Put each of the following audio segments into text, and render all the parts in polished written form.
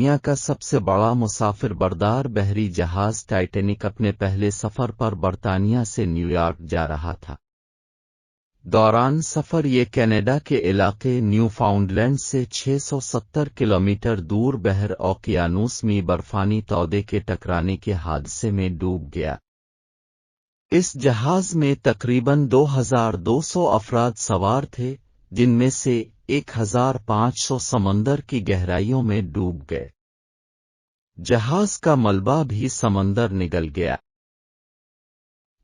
دنیا کا سب سے بڑا مسافر بردار بحری جہاز ٹائٹینک اپنے پہلے سفر پر برطانیہ سے نیو یارک جا رہا تھا۔ دوران سفر یہ کینیڈا کے علاقے نیو فاؤنڈ لینڈ سے 670 کلومیٹر دور بحر اوقیانوس میں برفانی تودے کے ٹکرانے کے حادثے میں ڈوب گیا۔ اس جہاز میں تقریباً 2200 افراد سوار تھے، جن میں سے 1500 سمندر کی گہرائیوں میں ڈوب گئے۔ جہاز کا ملبہ بھی سمندر نگل گیا۔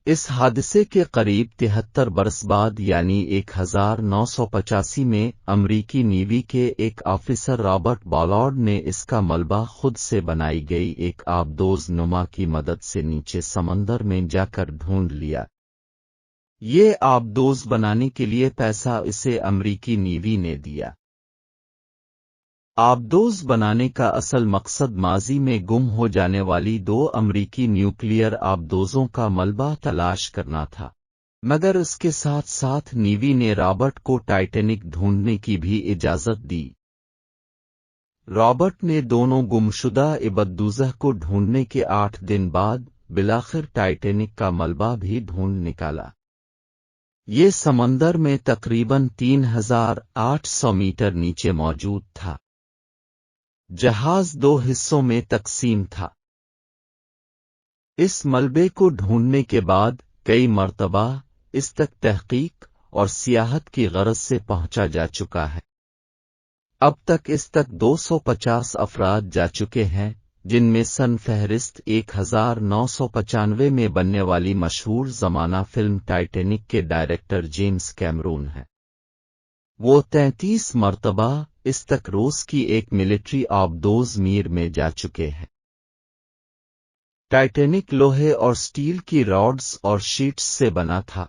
اس حادثے کے قریب 73 برس بعد یعنی 1985 میں امریکی نیوی کے ایک آفیسر رابرٹ بالارڈ نے اس کا ملبہ خود سے بنائی گئی ایک آبدوز نما کی مدد سے نیچے سمندر میں جا کر ڈھونڈ لیا۔ یہ آبدوز بنانے کے لیے پیسہ اسے امریکی نیوی نے دیا۔ آبدوز بنانے کا اصل مقصد ماضی میں گم ہو جانے والی 2 امریکی نیوکلیئر آبدوزوں کا ملبہ تلاش کرنا تھا، مگر اس کے ساتھ ساتھ نیوی نے رابرٹ کو ٹائٹینک ڈھونڈنے کی بھی اجازت دی۔ رابرٹ نے دونوں گمشدہ آبدوزوں کو ڈھونڈنے کے 8 دن بعد بالآخر ٹائٹینک کا ملبہ بھی ڈھونڈ نکالا۔ یہ سمندر میں تقریباً 3800 میٹر نیچے موجود تھا۔ جہاز 2 حصوں میں تقسیم تھا۔ اس ملبے کو ڈھونڈنے کے بعد کئی مرتبہ اس تک تحقیق اور سیاحت کی غرض سے پہنچا جا چکا ہے۔ اب تک اس تک 250 افراد جا چکے ہیں، جن میں سن فہرست 1995 میں بننے والی مشہور زمانہ فلم ٹائٹینک کے ڈائریکٹر جیمز کیمرون ہیں۔ وہ 33 مرتبہ اس تک روس کی ایک ملٹری آبدوز میر میں جا چکے ہیں۔ ٹائٹینک لوہے اور سٹیل کی راڈز اور شیٹس سے بنا تھا۔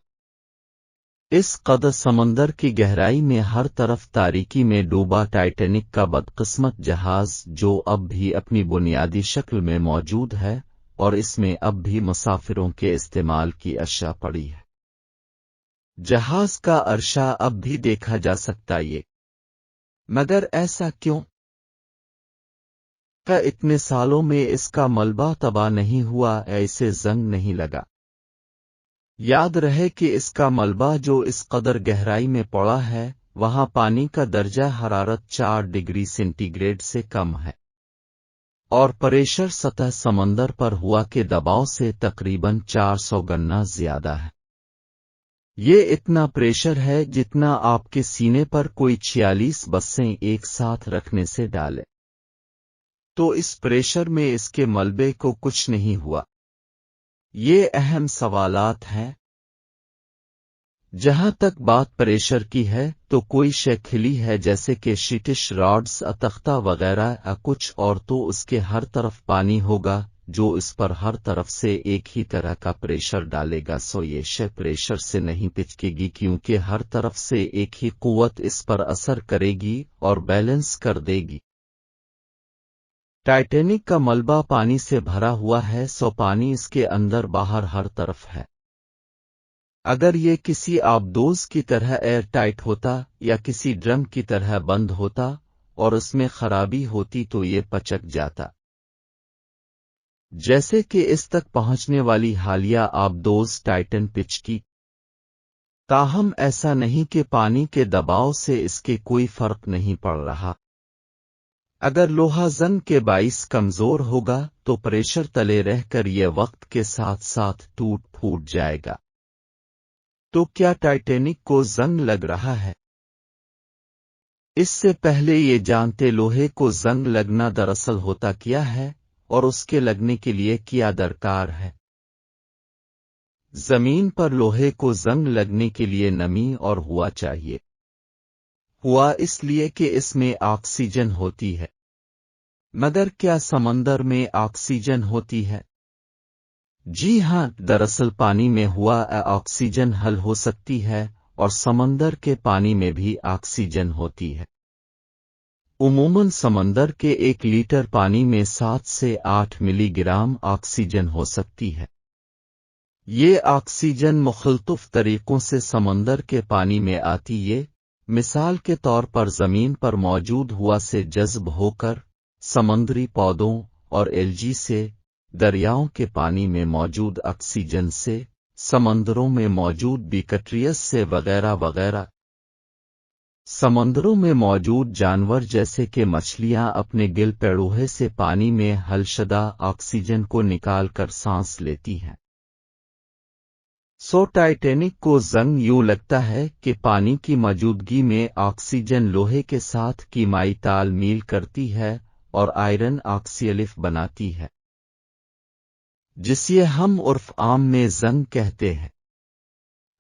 اس قدر سمندر کی گہرائی میں ہر طرف تاریکی میں ڈوبا ٹائٹینک کا بدقسمت جہاز، جو اب بھی اپنی بنیادی شکل میں موجود ہے اور اس میں اب بھی مسافروں کے استعمال کی اشیاء پڑی ہے۔ جہاز کا عرصہ اب بھی دیکھا جا سکتا ہے، مگر ایسا کیوں؟ کیا اتنے سالوں میں اس کا ملبہ تباہ نہیں ہوا، ایسے زنگ نہیں لگا؟ یاد رہے کہ اس کا ملبہ جو اس قدر گہرائی میں پڑا ہے، وہاں پانی کا درجہ حرارت 4 ڈگری سینٹی گریڈ سے کم ہے، اور پریشر سطح سمندر پر ہوا کے دباؤ سے تقریباً 400 گنا زیادہ ہے۔ یہ اتنا پریشر ہے جتنا آپ کے سینے پر کوئی 46 بسیں ایک ساتھ رکھنے سے ڈالے۔ تو اس پریشر میں اس کے ملبے کو کچھ نہیں ہوا؟ یہ اہم سوالات ہیں۔ جہاں تک بات پریشر کی ہے تو کوئی شے کھلی ہے جیسے کہ شیٹش راڈز، تختہ وغیرہ کچھ، اور تو اس کے ہر طرف پانی ہوگا جو اس پر ہر طرف سے ایک ہی طرح کا پریشر ڈالے گا، سو یہ شے پریشر سے نہیں پچکے گی کیونکہ ہر طرف سے ایک ہی قوت اس پر اثر کرے گی اور بیلنس کر دے گی۔ ٹائٹینک کا ملبہ پانی سے بھرا ہوا ہے، سو پانی اس کے اندر باہر ہر طرف ہے۔ اگر یہ کسی آبدوز کی طرح ایئر ٹائٹ ہوتا یا کسی ڈرم کی طرح بند ہوتا اور اس میں خرابی ہوتی تو یہ پچک جاتا، جیسے کہ اس تک پہنچنے والی حالیہ آبدوز ٹائٹن پچکی۔ تاہم ایسا نہیں کہ پانی کے دباؤ سے اس کے کوئی فرق نہیں پڑ رہا۔ اگر لوہا زنگ کے باعث کمزور ہوگا تو پریشر تلے رہ کر یہ وقت کے ساتھ ساتھ ٹوٹ پھوٹ جائے گا۔ تو کیا ٹائٹینک کو زنگ لگ رہا ہے؟ اس سے پہلے یہ جانتے لوہے کو زنگ لگنا دراصل ہوتا کیا ہے اور اس کے لگنے کے لیے کیا درکار ہے۔ زمین پر لوہے کو زنگ لگنے کے لیے نمی اور ہوا چاہیے۔ ہوا اس لیے کہ اس میں آکسیجن ہوتی ہے۔ مگر کیا سمندر میں آکسیجن ہوتی ہے؟ جی ہاں، دراصل پانی میں ہوا آکسیجن حل ہو سکتی ہے اور سمندر کے پانی میں بھی آکسیجن ہوتی ہے۔ عموماً سمندر کے 1 لیٹر پانی میں 7 سے 8 ملی گرام آکسیجن ہو سکتی ہے۔ یہ آکسیجن مختلف طریقوں سے سمندر کے پانی میں آتی ہے، مثال کے طور پر زمین پر موجود ہوا سے جذب ہو کر، سمندری پودوں اور ایلجی سے، دریاؤں کے پانی میں موجود آکسیجن سے، سمندروں میں موجود بیکٹریس سے وغیرہ وغیرہ۔ سمندروں میں موجود جانور جیسے کہ مچھلیاں اپنے گل پیڑوہے سے پانی میں حل شدہ آکسیجن کو نکال کر سانس لیتی ہیں۔ ٹائٹینک کو زنگ یوں لگتا ہے کہ پانی کی موجودگی میں آکسیجن لوہے کے ساتھ کیمیائی تال میل کرتی ہے اور آئرن آکسیلیف بناتی ہے، جسے ہم عرف عام میں زنگ کہتے ہیں۔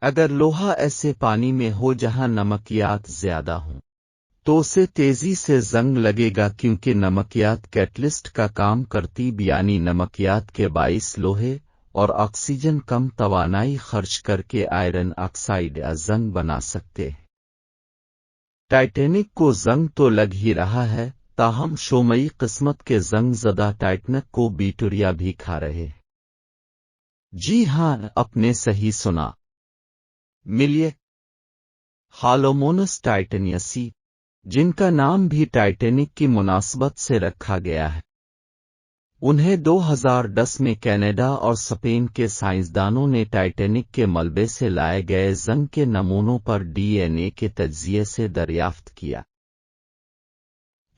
اگر لوہا ایسے پانی میں ہو جہاں نمکیات زیادہ ہوں تو اسے تیزی سے زنگ لگے گا، کیونکہ نمکیات کیٹلسٹ کا کام کرتی، یعنی نمکیات کے باعث لوہے اور آکسیجن کم توانائی خرچ کر کے آئرن آکسائڈ یا زنگ بنا سکتے ہیں۔ ٹائٹینک کو زنگ تو لگ ہی رہا ہے، تاہم شومئی قسمت کے زنگ زدہ ٹائٹینک کو بیکٹیریا بھی کھا رہے ہیں۔ جی ہاں، آپ نے صحیح سنا۔ ملیے ہالومونس ٹائٹینیسی، جن کا نام بھی ٹائٹینک کی مناسبت سے رکھا گیا ہے، انہیں 2010 میں کینیڈا اور اسپین کے سائنسدانوں نے ٹائٹینک کے ملبے سے لائے گئے زنگ کے نمونوں پر ڈی این اے کے تجزیے سے دریافت کیا۔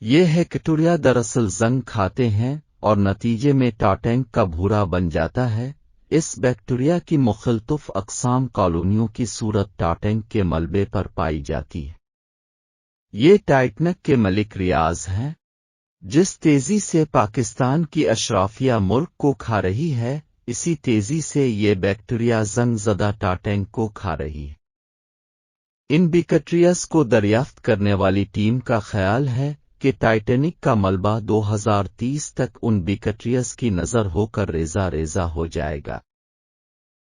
یہ بیکٹیریا دراصل زنگ کھاتے ہیں اور نتیجے میں ٹائٹینک کا بھورا بن جاتا ہے۔ اس بیکٹیریا کی مختلف اقسام کالونیوں کی صورت ٹائٹینک کے ملبے پر پائی جاتی ہے۔ یہ ٹائٹینک کے ملک ریاض ہیں، جس تیزی سے پاکستان کی اشرافیہ ملک کو کھا رہی ہے، اسی تیزی سے یہ بیکٹیریا زنگ زدہ ٹائٹینک کو کھا رہی ہے۔ ان بیکٹیریاز کو دریافت کرنے والی ٹیم کا خیال ہے کہ ٹائٹینک کا ملبہ 2030 تک ان بیکٹیریاز کی نظر ہو کر ریزہ ریزہ ہو جائے گا۔